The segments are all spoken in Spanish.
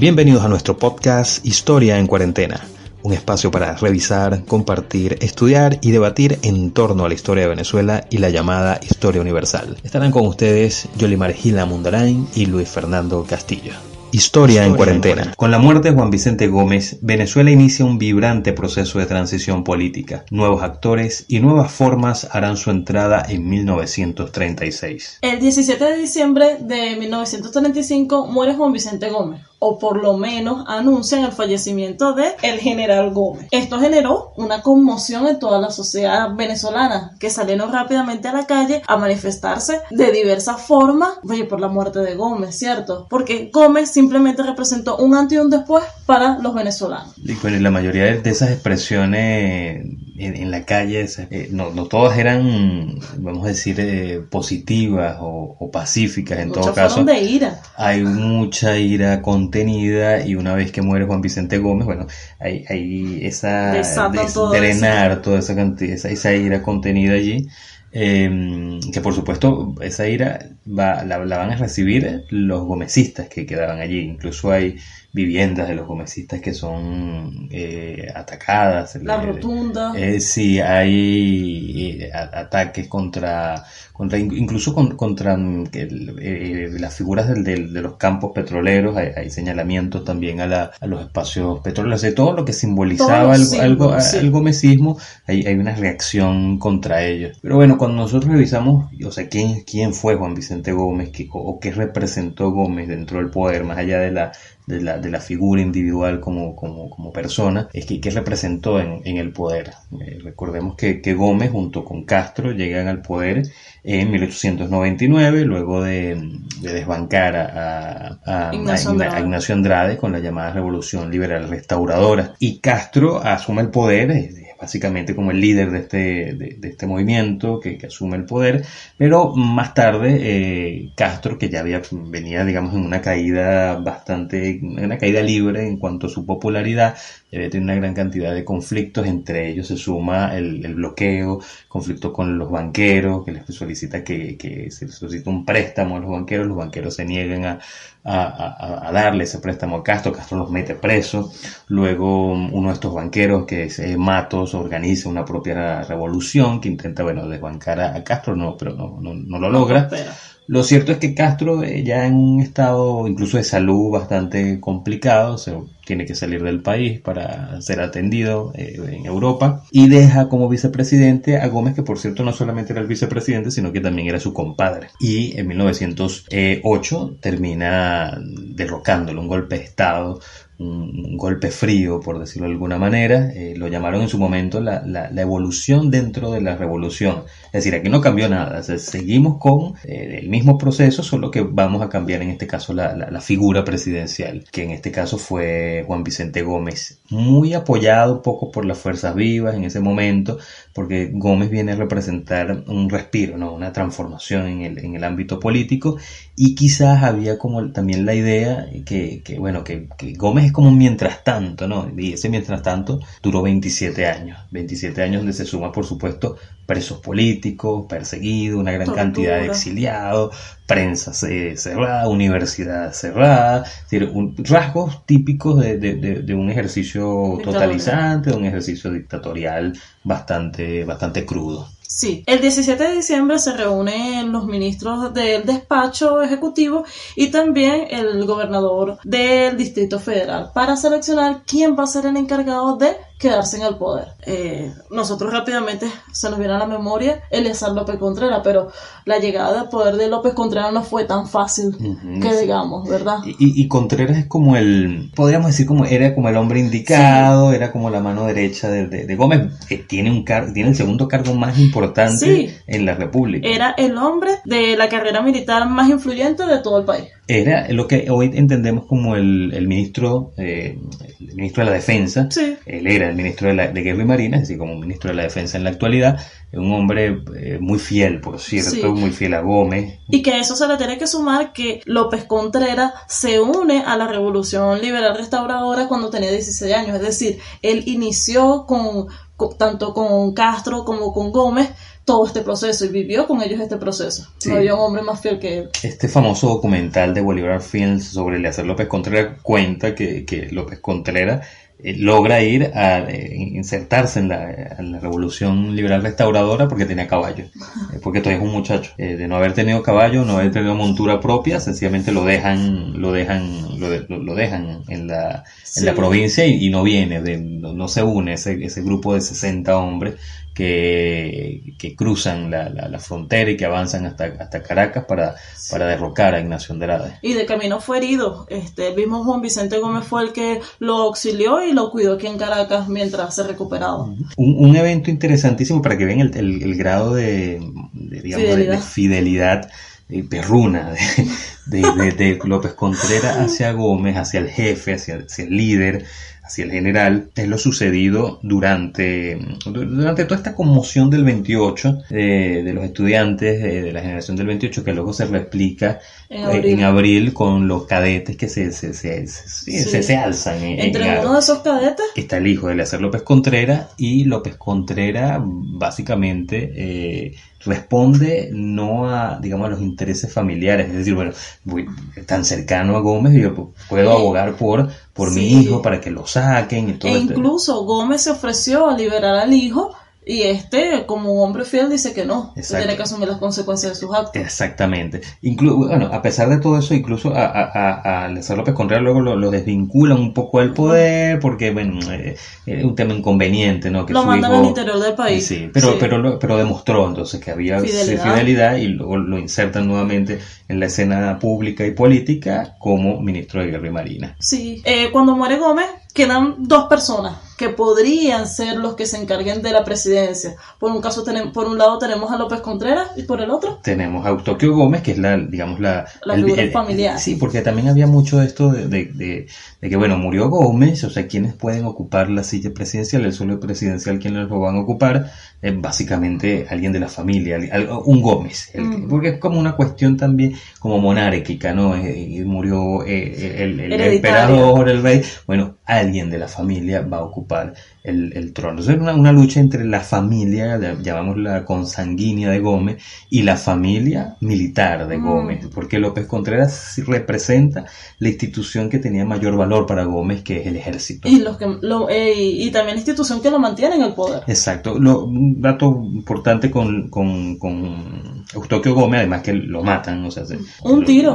Bienvenidos a nuestro podcast Historia en Cuarentena, un espacio para revisar, compartir, estudiar y debatir en torno a la historia de Venezuela y la llamada historia universal. Estarán con ustedes Yolimar Gila Mundarain y Luis Fernando Castillo. Historia en Cuarentena. Con la muerte de Juan Vicente Gómez, Venezuela inicia un vibrante proceso de transición política. Nuevos actores y nuevas formas harán su entrada en 1936. El 17 de diciembre de 1935 muere Juan Vicente Gómez, o por lo menos anuncian el fallecimiento de el general Gómez. Esto generó una conmoción en toda la sociedad venezolana, que salieron rápidamente a la calle a manifestarse de diversas formas, por la muerte de Gómez, ¿cierto? Porque Gómez simplemente representó un antes y un después para los venezolanos. Y bueno, la mayoría de esas expresiones en la calle, no todas eran, vamos a decir, positivas o pacíficas. En todo caso, de ira. Hay mucha ira contenida, y una vez que muere Juan Vicente Gómez, bueno, hay esa drenar toda esa cantidad, esa ira contenida allí. Que por supuesto esa ira la van a recibir los gomecistas que quedaban allí. Incluso hay viviendas de los gomecistas que son atacadas. La rotunda. Sí, hay ataques contra las figuras de los campos petroleros. Hay señalamientos también a los espacios petroleros, de todo lo que simbolizaba el gomecismo. Hay una reacción contra ellos. Pero bueno, cuando nosotros revisamos, quién fue Juan Vicente Gómez, qué representó Gómez dentro del poder, más allá de la figura individual como persona, es que representó en el poder. Recordemos que Gómez junto con Castro llegan al poder en 1899, luego de desbancar a Ignacio Andrade con la llamada Revolución Liberal Restauradora, y Castro asume el poder, básicamente como el líder de este movimiento que asume el poder. Pero más tarde Castro, que ya venía digamos en una caída libre en cuanto a su popularidad, tiene una gran cantidad de conflictos. Entre ellos se suma el bloqueo, conflicto con los banqueros, que les solicita que se solicita un préstamo a los banqueros se niegan a darle ese préstamo a Castro los mete preso. Luego uno de estos banqueros, que es Matos, organiza una propia revolución que intenta desbancar a Castro, pero no lo logra. Lo cierto es que Castro, ya en un estado incluso de salud bastante complicado, tiene que salir del país para ser atendido en Europa, y deja como vicepresidente a Gómez, que por cierto no solamente era el vicepresidente, sino que también era su compadre. Y en 1908 termina derrocándolo, un golpe de estado, un golpe frío, por decirlo de alguna manera. Lo llamaron en su momento la evolución dentro de la revolución. Es decir, aquí no cambió nada, seguimos con el mismo proceso, solo que vamos a cambiar en este caso la figura presidencial, que en este caso fue Juan Vicente Gómez, muy apoyado poco por las fuerzas vivas en ese momento, porque Gómez viene a representar un respiro, una transformación en el ámbito político. Y quizás había como también la idea que Gómez es como un mientras tanto, y ese mientras tanto duró 27 años donde se suma, por supuesto, presos políticos, perseguidos, una gran cantidad de exiliados, prensa cerrada, universidad cerrada. Es decir, rasgos típicos de un ejercicio totalizante, de un ejercicio dictatorial bastante crudo. Sí, el 17 de diciembre se reúnen los ministros del despacho ejecutivo y también el gobernador del Distrito Federal para seleccionar quién va a ser el encargado de quedarse en el poder. Nosotros rápidamente se nos viene a la memoria Eleazar López Contreras, pero la llegada al poder de López Contreras no fue tan fácil que digamos, ¿verdad? Y Contreras es como podríamos decir, era como el hombre indicado, sí. Era como la mano derecha de Gómez. Tiene el segundo cargo más importante en la República. Era el hombre de la carrera militar más influyente de todo el país. Era lo que hoy entendemos como el ministro de la Defensa. Sí. Él era el ministro de Guerra y Marina, es decir, como ministro de la Defensa en la actualidad. Un hombre muy fiel, por cierto, muy fiel a Gómez. Y que a eso se le tiene que sumar que López Contreras se une a la Revolución Liberal Restauradora cuando tenía 16 años. Es decir, él inició tanto con Castro como con Gómez, todo este proceso y vivió con ellos este proceso. Sí. No había un hombre más fiel que él. Este famoso documental de Bolívar Films sobre Eliezer López Contreras cuenta que López Contreras logra ir a insertarse en la revolución liberal restauradora porque tenía caballo, porque todavía es un muchacho, de no haber tenido caballo, no haber tenido montura propia, sencillamente lo dejan en la provincia y no viene, no se une ese grupo de 60 hombres que cruzan la frontera y que avanzan hasta Caracas para derrocar a Ignacio Andrade. Y de camino fue herido. El mismo Juan Vicente Gómez fue el que lo auxilió y lo cuidó aquí en Caracas mientras se recuperaba. Un evento interesantísimo para que vean el grado de fidelidad perruna de López Contreras hacia Gómez, hacia el jefe, hacia el líder, hacia el general. Es lo sucedido durante toda esta conmoción del 28, de los estudiantes de la generación del 28, que luego se replica en abril con los cadetes que se alzan. Entre uno de esos cadetes está el hijo de Eliezer López Contreras, y López Contreras básicamente responde no a, digamos, a los intereses familiares, es decir, bueno, tan cercano a Gómez, yo puedo abogar por mi hijo para que lo saquen y todo. Incluso Gómez se ofreció a liberar al hijo, y como un hombre fiel dice que no, que tiene que asumir las consecuencias de sus actos. Exactamente. Bueno, a pesar de todo eso, incluso a Eliezer López Contreras luego lo desvinculan un poco del poder, porque bueno, es un tema inconveniente, ¿no? Que lo mandan al interior del país. Sí, pero demostró entonces que había fidelidad, y luego lo insertan nuevamente en la escena pública y política como ministro de Guerra y Marina. Sí, cuando muere Gómez quedan dos personas que podrían ser los que se encarguen de la presidencia. Por un lado tenemos a López Contreras, y por el otro tenemos a Eustoquio Gómez, que es la figura familiar. Sí, porque también había mucho de esto de que, bueno, murió Gómez, o sea, ¿quiénes pueden ocupar la silla presidencial? El suelo presidencial, ¿quiénes lo van a ocupar? Básicamente alguien de la familia, un Gómez, porque es como una cuestión también como monárquica, ¿no? Murió el emperador, el rey, bueno, alguien de la familia va a ocupar el trono. Es una lucha entre la familia, llamámosla consanguínea de Gómez, y la familia militar de Gómez, porque López Contreras representa la institución que tenía mayor valor para Gómez, que es el ejército. Y también la institución que lo mantiene en el poder. Exacto. Un dato importante con Eustoquio Gómez, además que lo matan, o sea, un tiro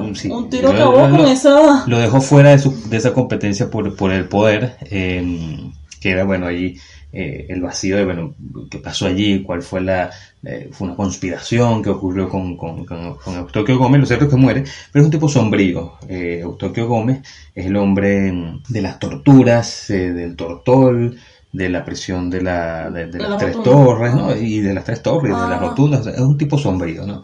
acabó con esa... Lo dejó fuera de esa competencia por el poder, que era, bueno, allí el vacío de, bueno, qué pasó allí, cuál fue fue una conspiración que ocurrió con Eustoquio Gómez. Lo cierto es que muere, pero es un tipo sombrío. Eustoquio Gómez es el hombre de las torturas, del Tortol, de la prisión de las Tres Torres, ¿no? Y de las Tres Torres, y de las rotundas. O sea, es un tipo sombrío, ¿no?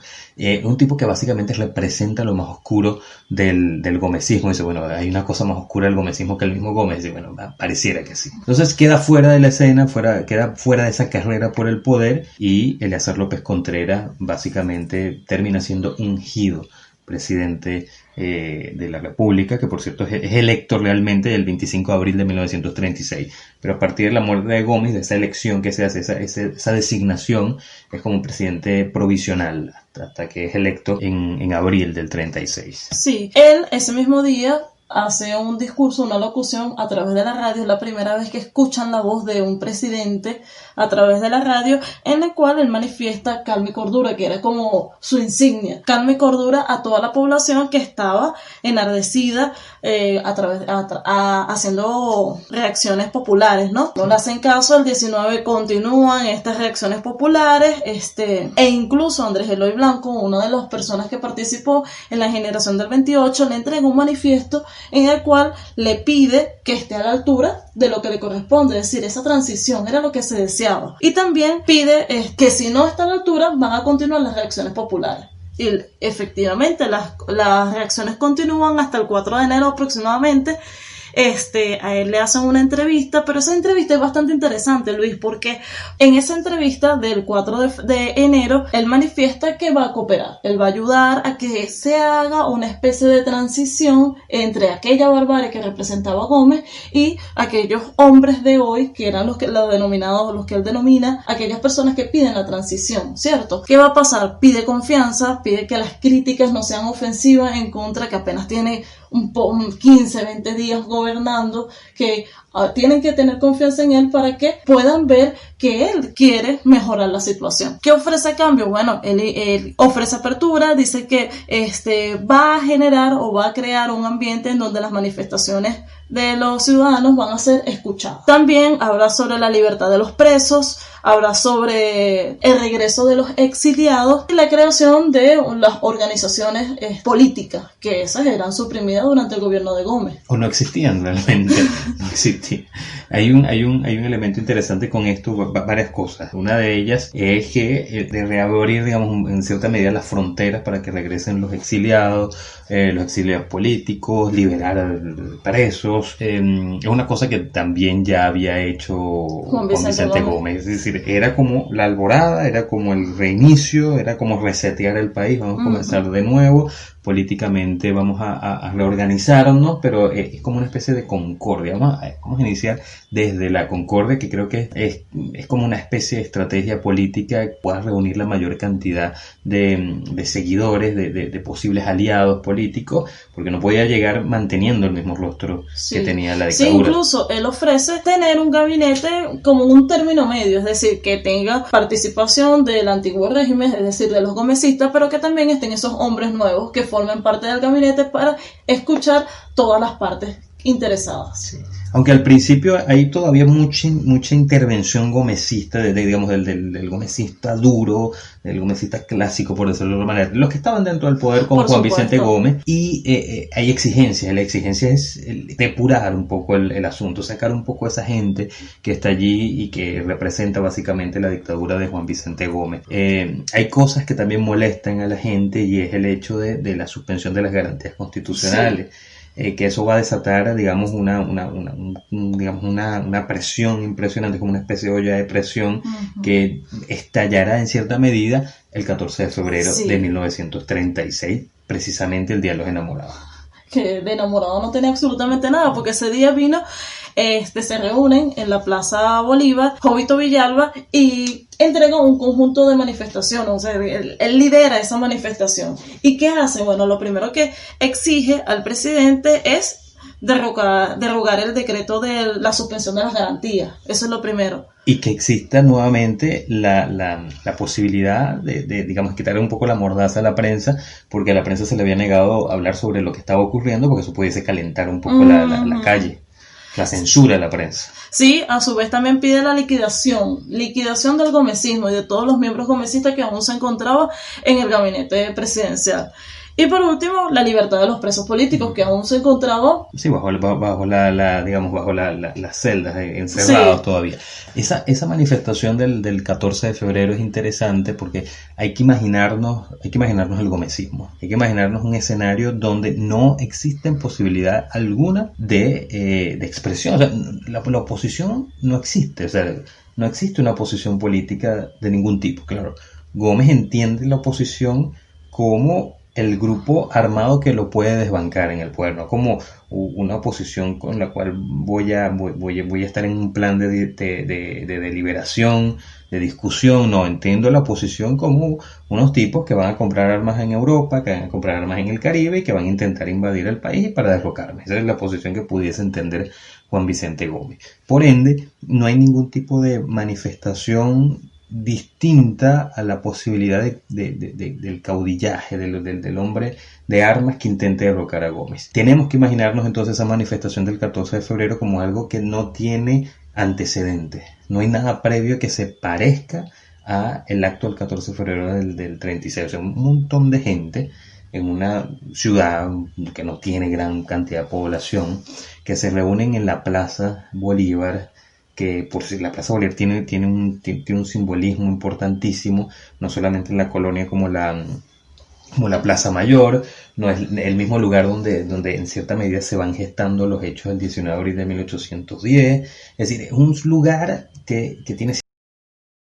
Un tipo que básicamente representa lo más oscuro del gomecismo. Dice, bueno, hay una cosa más oscura del gomecismo que el mismo Gómez. Y bueno, pareciera que sí. Entonces queda fuera de la escena, queda fuera de esa carrera por el poder, y Eliezer López Contreras básicamente termina siendo ungido presidente de la República, que por cierto es electo realmente el 25 de abril de 1936, pero a partir de la muerte de Gómez, de esa elección que se hace, esa designación, es como un presidente provisional hasta que es electo en abril del 36. Sí, él ese mismo día hace un discurso, una locución a través de la radio. Es la primera vez que escuchan la voz de un presidente a través de la radio, en la cual él manifiesta calma y cordura, que era como su insignia. Calma y cordura a toda la población que estaba enardecida, haciendo reacciones populares, ¿no? No le hacen caso, el 19 continúan estas reacciones populares, e incluso Andrés Eloy Blanco, una de las personas que participó en la generación del 28, le entrega un manifiesto en el cual le pide que esté a la altura de lo que le corresponde, es decir, esa transición era lo que se deseaba. Y también pide que si no está a la altura, van a continuar las reacciones populares. Y efectivamente las reacciones continúan hasta el 4 de enero aproximadamente, a él le hacen una entrevista, pero esa entrevista es bastante interesante, Luis, porque en esa entrevista del 4 de enero, él manifiesta que va a cooperar, él va a ayudar a que se haga una especie de transición entre aquella barbarie que representaba Gómez y aquellos hombres de hoy, que eran los que él denomina, aquellas personas que piden la transición, ¿cierto? ¿Qué va a pasar? Pide confianza, pide que las críticas no sean ofensivas en contra, que apenas tiene 15, 20 días gobernando, que tienen que tener confianza en él para que puedan ver que él quiere mejorar la situación. ¿Qué ofrece a cambio? Bueno, él ofrece apertura, dice que va a generar o va a crear un ambiente en donde las manifestaciones de los ciudadanos van a ser escuchadas. También habla sobre la libertad de los presos, habla sobre el regreso de los exiliados y la creación de las organizaciones políticas, que esas eran suprimidas durante el gobierno de Gómez. O no existían realmente, no existían. Hay un elemento interesante con esto, varias cosas. Una de ellas es que de reabrir, digamos, en cierta medida las fronteras para que regresen los exiliados políticos, liberar presos. Es una cosa que también ya había hecho Juan Vicente Gómez. Es decir, era como la alborada, era como el reinicio, era como resetear el país, vamos a comenzar de nuevo. Políticamente vamos a reorganizarnos, pero es como una especie de concordia. Vamos a iniciar desde la concordia, que creo que es como una especie de estrategia política que pueda reunir la mayor cantidad de seguidores, de posibles aliados políticos, porque no podía llegar manteniendo el mismo rostro que tenía la dictadura. Sí, incluso él ofrece tener un gabinete como un término medio, es decir, que tenga participación del antiguo régimen, es decir, de los gomecistas, pero que también estén esos hombres nuevos que formen parte del gabinete para escuchar todas las partes interesadas. Sí. Aunque al principio hay todavía mucha intervención gomecista, digamos, del gomecista duro, del gomecista clásico, por decirlo de alguna manera, los que estaban dentro del poder con Juan Vicente Gómez, y hay exigencias. La exigencia es depurar un poco el asunto, sacar un poco a esa gente que está allí y que representa básicamente la dictadura de Juan Vicente Gómez. Hay cosas que también molestan a la gente, y es el hecho de la suspensión de las garantías constitucionales. Sí. Que eso va a desatar, digamos, una presión impresionante, como una especie de olla de presión que estallará en cierta medida el 14 de febrero de 1936, precisamente el Día de los Enamorados. Que de enamorado no tenía absolutamente nada, porque ese día vino, se reúnen en la Plaza Bolívar, Jovito Villalba, y entrega un conjunto de manifestaciones, o sea, él lidera esa manifestación. ¿Y qué hace? Bueno, lo primero que exige al presidente es derogar el decreto de la suspensión de las garantías. Eso es lo primero. Y que exista nuevamente la posibilidad de, digamos, quitarle un poco la mordaza a la prensa, porque a la prensa se le había negado hablar sobre lo que estaba ocurriendo, porque eso pudiese calentar un poco la calle. La censura de la prensa. Sí, a su vez también pide la liquidación del gomecismo y de todos los miembros gomecistas que aún se encontraban en el gabinete presidencial. Y por último, la libertad de los presos políticos que aún se encontraban. Sí, bajo las celdas, encerrados todavía. Esa manifestación del 14 de febrero es interesante porque hay que imaginarnos el gomecismo. Hay que imaginarnos un escenario donde no existe posibilidad alguna de expresión. O sea, la oposición no existe. O sea, no existe una oposición política de ningún tipo. Claro, Gómez entiende la oposición como el grupo armado que lo puede desbancar en el poder, no como una oposición con la cual voy a estar en un plan de deliberación, de discusión. No, entiendo la oposición como unos tipos que van a comprar armas en Europa, que van a comprar armas en el Caribe y que van a intentar invadir el país para derrocarme. Esa es la posición que pudiese entender Juan Vicente Gómez. Por ende, no hay ningún tipo de manifestación distinta a la posibilidad del caudillaje, del hombre de armas que intente derrocar a Gómez. Tenemos que imaginarnos entonces esa manifestación del 14 de febrero como algo que no tiene antecedentes. No hay nada previo que se parezca a el acto del 14 de febrero del 36. O sea, un montón de gente en una ciudad que no tiene gran cantidad de población, que se reúnen en la Plaza Bolívar, que por si la Plaza Bolívar tiene un simbolismo importantísimo, no solamente en la colonia como la como la Plaza Mayor, no es el mismo lugar donde en cierta medida se van gestando los hechos del 19 de abril de 1810. Es decir, es un lugar que tiene